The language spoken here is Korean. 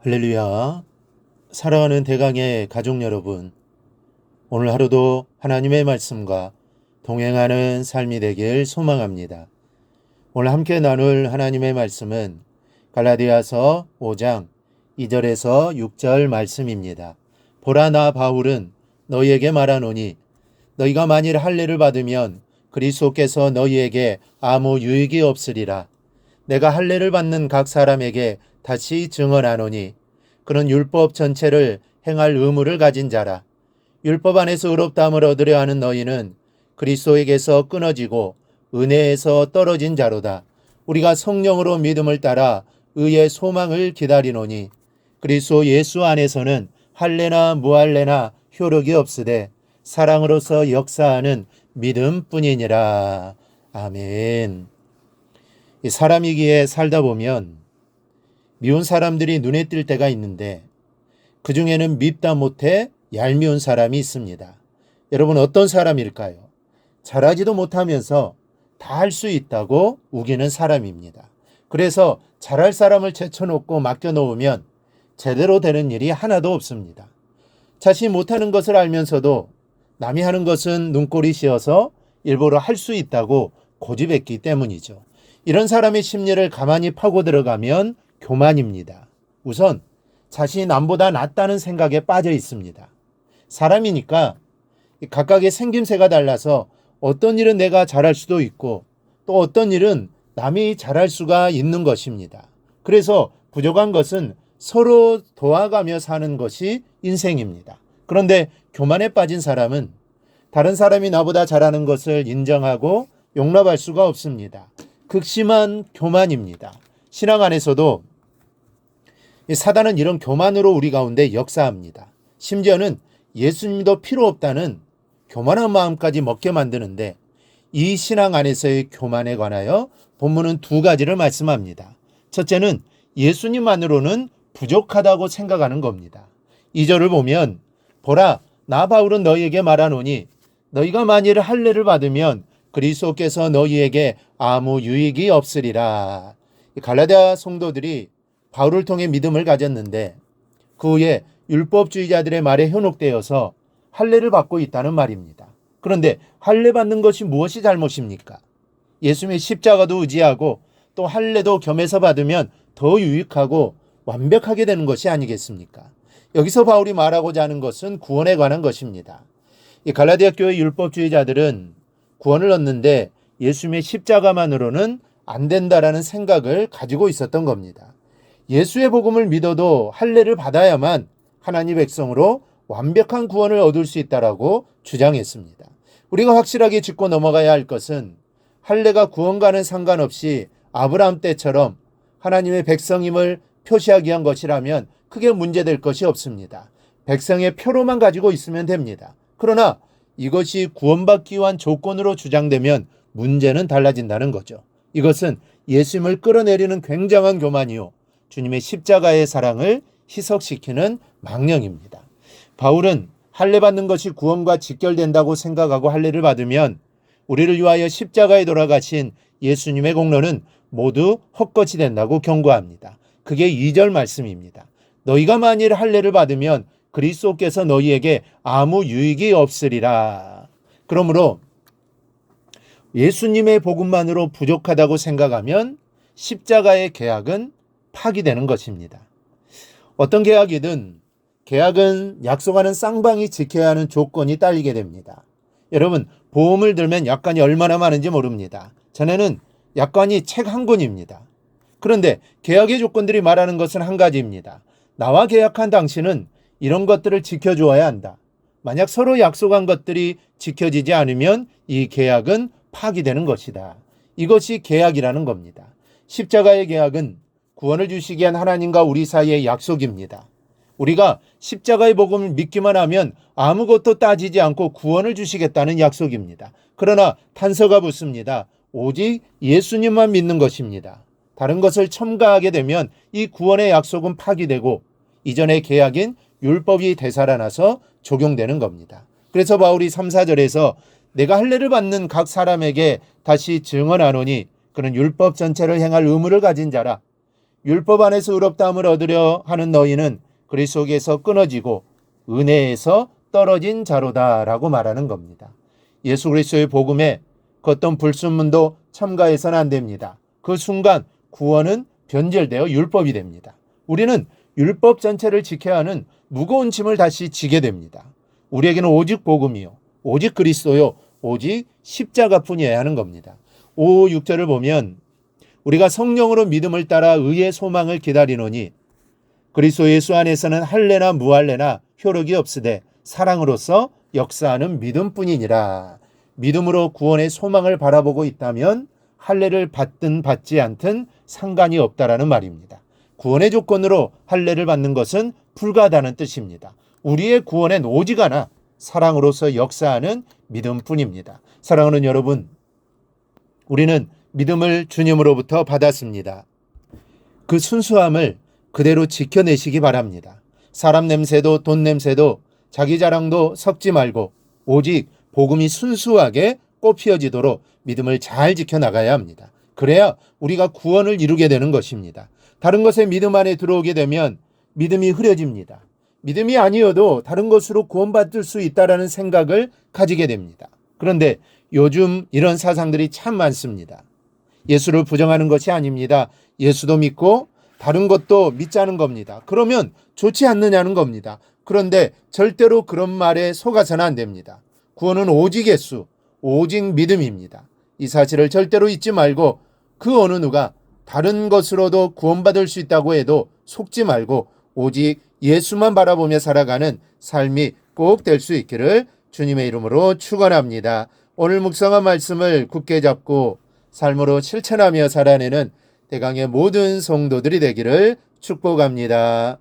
할렐루야. 사랑하는 대강의 가족 여러분, 오늘 하루도 하나님의 말씀과 동행하는 삶이 되길 소망합니다. 오늘 함께 나눌 하나님의 말씀은 갈라디아서 5장 2절에서 6절 말씀입니다. 보라, 나 바울은 너희에게 말하노니 너희가 만일 할례를 받으면 그리스도께서 너희에게 아무 유익이 없으리라. 내가 할례를 받는 각 사람에게 다시 증언하노니 그는 율법 전체를 행할 의무를 가진 자라. 율법 안에서 의롭다함을 얻으려 하는 너희는 그리스도에게서 끊어지고 은혜에서 떨어진 자로다. 우리가 성령으로 믿음을 따라 의의 소망을 기다리노니 그리스도 예수 안에서는 할례나 무할례나 효력이 없으되 사랑으로서 역사하는 믿음뿐이니라. 아멘. 사람이기에 살다 보면 미운 사람들이 눈에 띌 때가 있는데 그 중에는 밉다 못해 얄미운 사람이 있습니다. 여러분, 어떤 사람일까요? 잘하지도 못하면서 다 할 수 있다고 우기는 사람입니다. 그래서 잘할 사람을 제쳐놓고 맡겨놓으면 제대로 되는 일이 하나도 없습니다. 자신이 못하는 것을 알면서도 남이 하는 것은 눈꼴이 씌어서 일부러 할 수 있다고 고집했기 때문이죠. 이런 사람의 심리를 가만히 파고 들어가면 교만입니다. 우선 자신이 남보다 낫다는 생각에 빠져 있습니다. 사람이니까 각각의 생김새가 달라서 어떤 일은 내가 잘할 수도 있고 또 어떤 일은 남이 잘할 수가 있는 것입니다. 그래서 부족한 것은 서로 도와가며 사는 것이 인생입니다. 그런데 교만에 빠진 사람은 다른 사람이 나보다 잘하는 것을 인정하고 용납할 수가 없습니다. 극심한 교만입니다. 신앙 안에서도 사단은 이런 교만으로 우리 가운데 역사합니다. 심지어는 예수님도 필요 없다는 교만한 마음까지 먹게 만드는데 이 신앙 안에서의 교만에 관하여 본문은 두 가지를 말씀합니다. 첫째는 예수님만으로는 부족하다고 생각하는 겁니다. 2절을 보면 보라, 나 바울은 너희에게 말하노니 너희가 만일 할례를 받으면 그리스도께서 너희에게 아무 유익이 없으리라. 갈라디아 성도들이 바울을 통해 믿음을 가졌는데 그 후에 율법주의자들의 말에 현혹되어서 할례를 받고 있다는 말입니다. 그런데 할례 받는 것이 무엇이 잘못입니까? 예수님의 십자가도 의지하고 또 할례도 겸해서 받으면 더 유익하고 완벽하게 되는 것이 아니겠습니까? 여기서 바울이 말하고자 하는 것은 구원에 관한 것입니다. 이 갈라디아 교회 율법주의자들은 구원을 얻는데 예수님의 십자가만으로는 안 된다라는 생각을 가지고 있었던 겁니다. 예수의 복음을 믿어도 할례를 받아야만 하나님 백성으로 완벽한 구원을 얻을 수 있다라고 주장했습니다. 우리가 확실하게 짚고 넘어가야 할 것은 할례가 구원과는 상관없이 아브라함 때처럼 하나님의 백성임을 표시하기 위한 것이라면 크게 문제될 것이 없습니다. 백성의 표로만 가지고 있으면 됩니다. 그러나 이것이 구원받기 위한 조건으로 주장되면 문제는 달라진다는 거죠. 이것은 예수님을 끌어내리는 굉장한 교만이요, 주님의 십자가의 사랑을 희석시키는 망령입니다. 바울은 할례 받는 것이 구원과 직결된다고 생각하고 할례를 받으면 우리를 위하여 십자가에 돌아가신 예수님의 공로는 모두 헛것이 된다고 경고합니다. 그게 2절 말씀입니다. 너희가 만일 할례를 받으면 그리스도께서 너희에게 아무 유익이 없으리라. 그러므로 예수님의 복음만으로 부족하다고 생각하면 십자가의 계약은 파기되는 것입니다. 어떤 계약이든 계약은 약속하는 쌍방이 지켜야 하는 조건이 딸리게 됩니다. 여러분, 보험을 들면 약관이 얼마나 많은지 모릅니다. 전에는 약관이 책 한 권입니다. 그런데 계약의 조건들이 말하는 것은 한 가지입니다. 나와 계약한 당신은 이런 것들을 지켜주어야 한다. 만약 서로 약속한 것들이 지켜지지 않으면 이 계약은 파기되는 것이다. 이것이 계약이라는 겁니다. 십자가의 계약은 구원을 주시기 위한 하나님과 우리 사이의 약속입니다. 우리가 십자가의 복음을 믿기만 하면 아무것도 따지지 않고 구원을 주시겠다는 약속입니다. 그러나 단서가 붙습니다. 오직 예수님만 믿는 것입니다. 다른 것을 첨가하게 되면 이 구원의 약속은 파기되고 이전의 계약인 율법이 되살아나서 적용되는 겁니다. 그래서 바울이 3, 4절에서 내가 할례를 받는 각 사람에게 다시 증언하노니 그는 율법 전체를 행할 의무를 가진 자라. 율법 안에서 의롭다함을 얻으려 하는 너희는 그리스도에서 끊어지고 은혜에서 떨어진 자로다라고 말하는 겁니다. 예수 그리스도의 복음에 그 어떤 불순문도 참가해서는 안 됩니다. 그 순간 구원은 변절되어 율법이 됩니다. 우리는 율법 전체를 지켜야 하는 무거운 짐을 다시 지게 됩니다. 우리에게는 오직 복음이요, 오직 그리스도요, 오직 십자가뿐이어야 하는 겁니다. 5, 6절을 보면 우리가 성령으로 믿음을 따라 의의 소망을 기다리노니 그리스도 예수 안에서는 할례나 무할례나 효력이 없으되 사랑으로서 역사하는 믿음뿐이니라. 믿음으로 구원의 소망을 바라보고 있다면 할례를 받든 받지 않든 상관이 없다라는 말입니다. 구원의 조건으로 할례를 받는 것은 불가하다는 뜻입니다. 우리의 구원엔 오직 하나, 사랑으로서 역사하는 믿음뿐입니다. 사랑하는 여러분, 우리는 믿음을 주님으로부터 받았습니다. 그 순수함을 그대로 지켜내시기 바랍니다. 사람 냄새도 돈 냄새도 자기 자랑도 섞지 말고 오직 복음이 순수하게 꽃피어지도록 믿음을 잘 지켜나가야 합니다. 그래야 우리가 구원을 이루게 되는 것입니다. 다른 것에 믿음 안에 들어오게 되면 믿음이 흐려집니다. 믿음이 아니어도 다른 것으로 구원받을 수 있다는 생각을 가지게 됩니다. 그런데 요즘 이런 사상들이 참 많습니다. 예수를 부정하는 것이 아닙니다. 예수도 믿고 다른 것도 믿자는 겁니다. 그러면 좋지 않느냐는 겁니다. 그런데 절대로 그런 말에 속아서는 안 됩니다. 구원은 오직 예수, 오직 믿음입니다. 이 사실을 절대로 잊지 말고 그 어느 누가 다른 것으로도 구원받을 수 있다고 해도 속지 말고 오직 예수만 바라보며 살아가는 삶이 꼭 될 수 있기를 주님의 이름으로 축원합니다. 오늘 묵상한 말씀을 굳게 잡고 삶으로 실천하며 살아내는 대강의 모든 성도들이 되기를 축복합니다.